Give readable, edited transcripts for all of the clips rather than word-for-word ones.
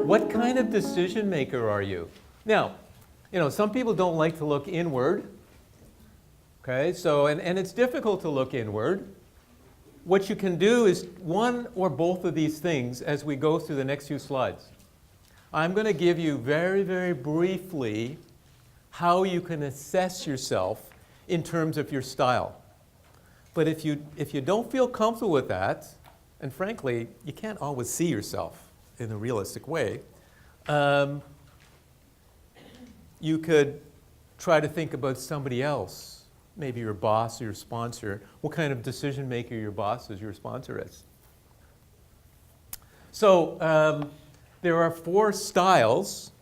What kind of decision maker are you? Now, some people don't like to look inward. Okay, so, and it's difficult to look inward. What you can do is one or both of these things as we go through the next few slides. I'm going to give you very, very briefly how you can assess yourself in terms of your style. But if you don't feel comfortable with that, and frankly, you can't always see yourself in a realistic way, you could try to think about somebody else, maybe your boss or your sponsor, what kind of decision maker your boss is, your sponsor is. So there are 4 styles,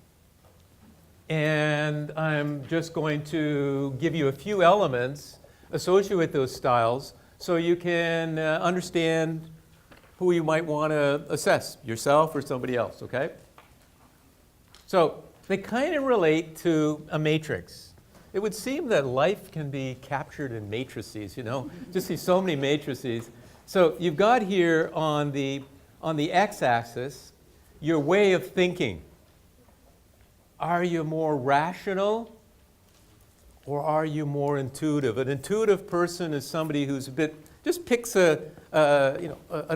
and I'm just going to give you a few elements associated with those styles so you can understand who you might want to assess, yourself or somebody else, okay? So they kind of relate to a matrix. It would seem that life can be captured in matrices, just see so many matrices. So you've got here on the x-axis your way of thinking. Are you more rational or are you more intuitive? An intuitive person is somebody who's just picks an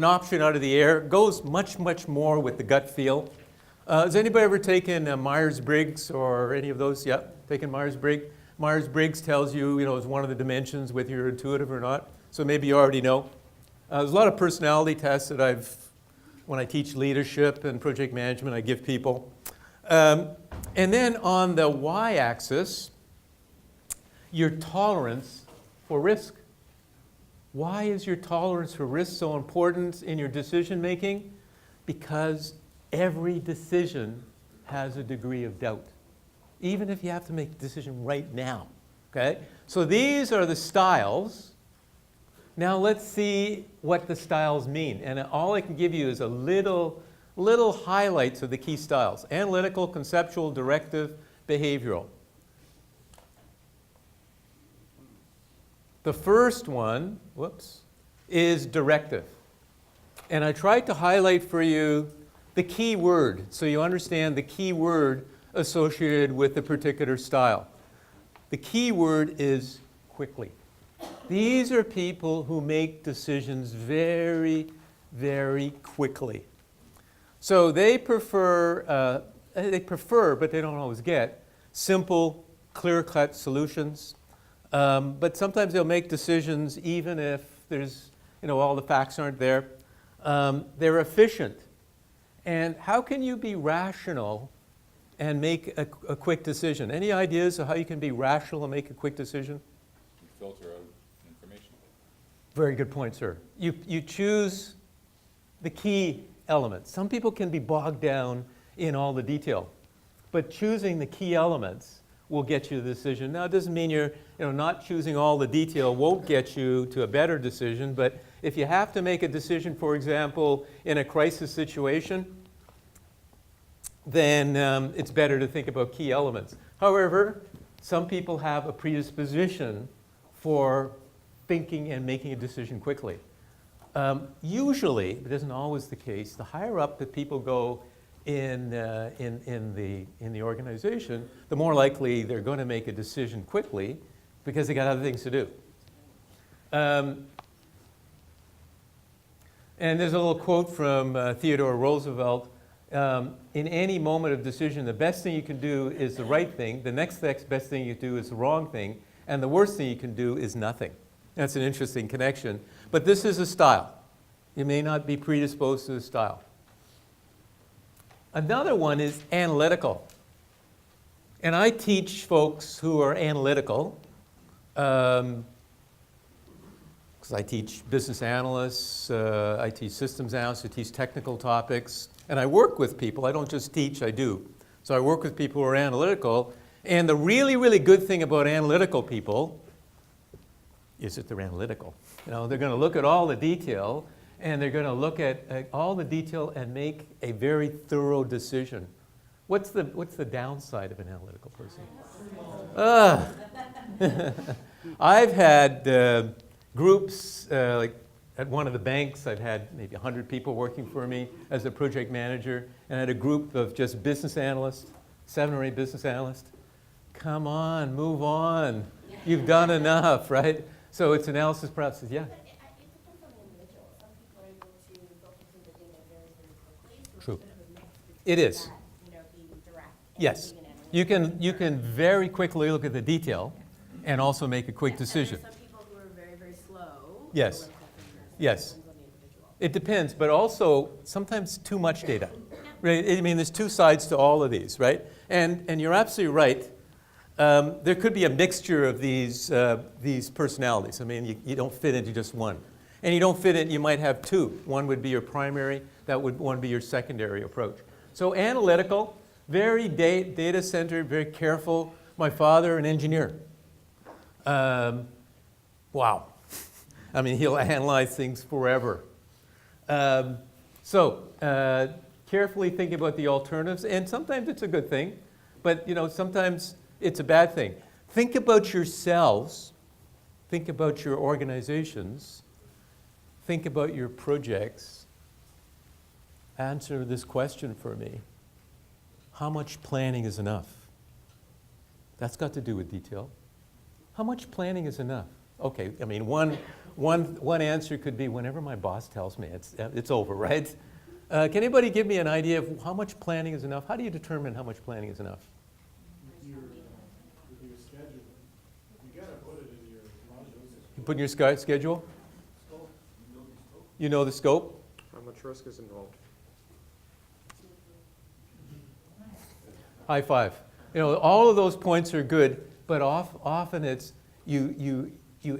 option out of the air, goes much, much more with the gut feel. Has anybody ever taken Myers-Briggs or any of those? Yeah, taken Myers-Briggs. Myers-Briggs tells you, is one of the dimensions whether you're intuitive or not. So maybe you already know. There's a lot of personality tests that when I teach leadership and project management, I give people. And then on the y-axis, your tolerance for risk. Why is your tolerance for risk so important in your decision making? Because every decision has a degree of doubt, even if you have to make a decision right now. Okay? So these are the styles. Now let's see what the styles mean. And all I can give you is a little highlights of the key styles: analytical, conceptual, directive, behavioral. The first one, is directive. And I tried to highlight for you the key word so you understand the key word associated with the particular style. The key word is quickly. These are people who make decisions very, very quickly. So they prefer, but they don't always get, simple, clear-cut solutions. But sometimes they'll make decisions even if there's, all the facts aren't there. They're efficient. And how can you be rational and make a quick decision? Any ideas of how you can be rational and make a quick decision? You filter out information. Very good point, sir. You choose the key elements. Some people can be bogged down in all the detail, but choosing the key elements will get you the decision. Now, it doesn't mean you're not choosing all the detail won't get you to a better decision, but if you have to make a decision, for example, in a crisis situation, then it's better to think about key elements. However, some people have a predisposition for thinking and making a decision quickly. Usually, but it isn't always the case, the higher up that people go in the organization, the more likely they're going to make a decision quickly because they got other things to do. And there's a little quote from Theodore Roosevelt. In any moment of decision, the best thing you can do is the right thing, the next best thing you do is the wrong thing, and the worst thing you can do is nothing. That's an interesting connection. But this is a style. You may not be predisposed to the style. Another one is analytical. And I teach folks who are analytical, because I teach business analysts, I teach systems analysts, I teach technical topics, and I work with people. I don't just teach, I do. So I work with people who are analytical, and the really, really good thing about analytical people is that they're analytical. They're going to look at all the detail, and they're going to look at all the detail and make a very thorough decision. What's the downside of an analytical person? I've had groups, like at one of the banks, I've had maybe 100 people working for me as a project manager, and I had a group of just business analysts, 7 or 8 business analysts. Come on, move on. You've done enough, right? So it's analysis process, yeah. But it depends on the individual. Some people are able to filter through the data very, very quickly. So True. it's a bit of a mix between It is. that, being direct and Yes. being an You analytical. can very quickly look at the detail and also make a quick Yeah, decision. And there's some people who are very, very slow. Yes. who are filtering. Yes. It depends on the individual. It depends, but also sometimes too much data. Right? I mean, there's 2 sides to all of these, right? And you're absolutely right. There could be a mixture of these personalities. I mean, you don't fit into just one. And you don't fit in, you might have 2. One would be your primary, one be your secondary approach. So analytical, very data-centered, very careful. My father, an engineer. Wow. I mean, he'll analyze things forever. Carefully think about the alternatives, and sometimes it's a good thing, but sometimes it's a bad thing. Think about yourselves, think about your organizations, think about your projects. Answer this question for me. How much planning is enough? That's got to do with detail. How much planning is enough? Okay, I mean, one answer could be whenever my boss tells me it's over, right? Can anybody give me an idea of how much planning is enough? How do you determine how much planning is enough? With your schedule, you gotta put it in your modules. You put in your schedule? You know the scope? How much risk is involved? High five. All of those points are good, but often it's you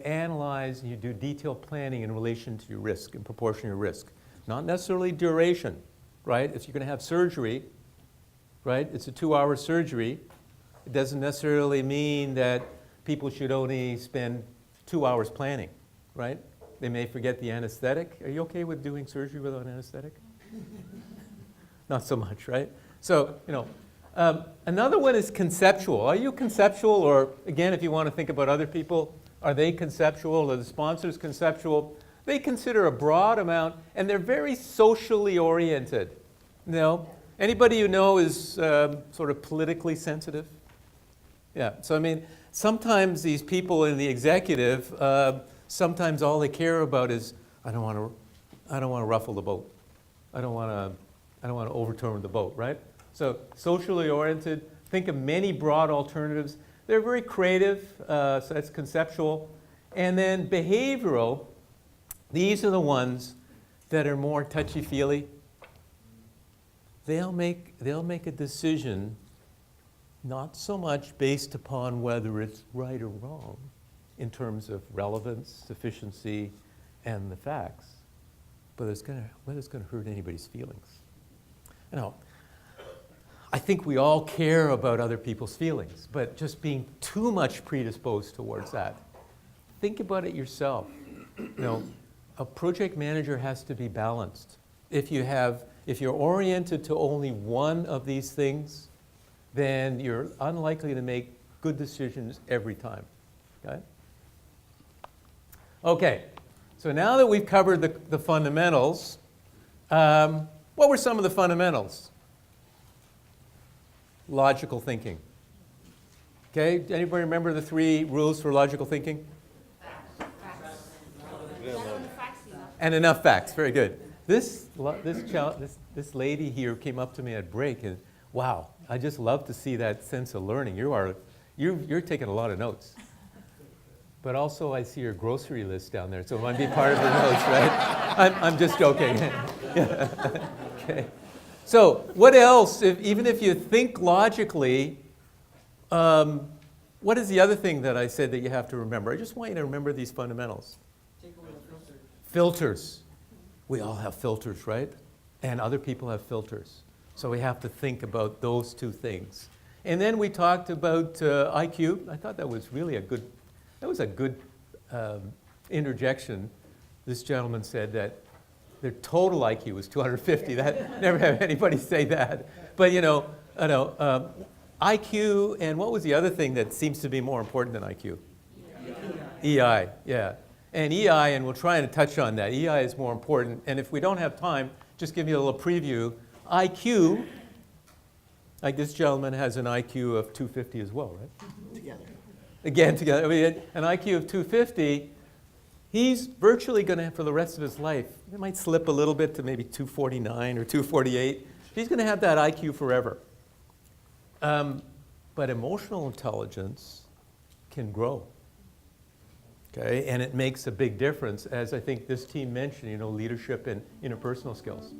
analyze and you do detailed planning in relation to your risk, in proportion to your risk. Not necessarily duration, right? If you're going to have surgery, right? It's a 2-hour surgery. It doesn't necessarily mean that people should only spend 2 hours planning, right? They may forget the anesthetic. Are you okay with doing surgery without anesthetic? Not so much, right? So, another one is conceptual. Are you conceptual? Or again, if you want to think about other people, are they conceptual? Are the sponsors conceptual? They consider a broad amount, and they're very socially oriented. Anybody you know is sort of politically sensitive? Yeah, so I mean, sometimes these people in the executive, sometimes all they care about is, I don't want to ruffle the boat. I don't want to overturn the boat, right? So socially oriented, think of many broad alternatives. They're very creative, so that's conceptual. And then behavioral, these are the ones that are more touchy-feely. They'll make a decision not so much based upon whether it's right or wrong in terms of relevance, sufficiency, and the facts, but whether it's going to hurt anybody's feelings. I think we all care about other people's feelings, but just being too much predisposed towards that. Think about it yourself. A project manager has to be balanced. If you're oriented to only one of these things, then you're unlikely to make good decisions every time. Okay, so now that we've covered the fundamentals, what were some of the fundamentals? Logical thinking. Okay, anybody remember the 3 rules for logical thinking? And enough facts, very good. This lady here came up to me at break, and wow, I just love to see that sense of learning. You're taking a lot of notes. But also I see your grocery list down there, so it might be part of the notes, right? I'm just joking. Yeah. Okay. So what else, even if you think logically, what is the other thing that I said that you have to remember? I just want you to remember these fundamentals. Take away the filter. Filters. We all have filters, right? And other people have filters. So we have to think about those 2 things. And then we talked about IQ. I thought that was really a good interjection. This gentleman said that their total IQ was 250. That never had anybody say that. But IQ, and what was the other thing that seems to be more important than IQ? EI, yeah. And EI, and we'll try and touch on that, EI is more important. And if we don't have time, just give you a little preview. IQ, like this gentleman has an IQ of 250 as well, right? Together. Again, together, I mean, an IQ of 250, he's virtually going to, for the rest of his life, it might slip a little bit to maybe 249 or 248. He's going to have that IQ forever. But emotional intelligence can grow. Okay, and it makes a big difference, as I think this team mentioned, leadership and interpersonal skills.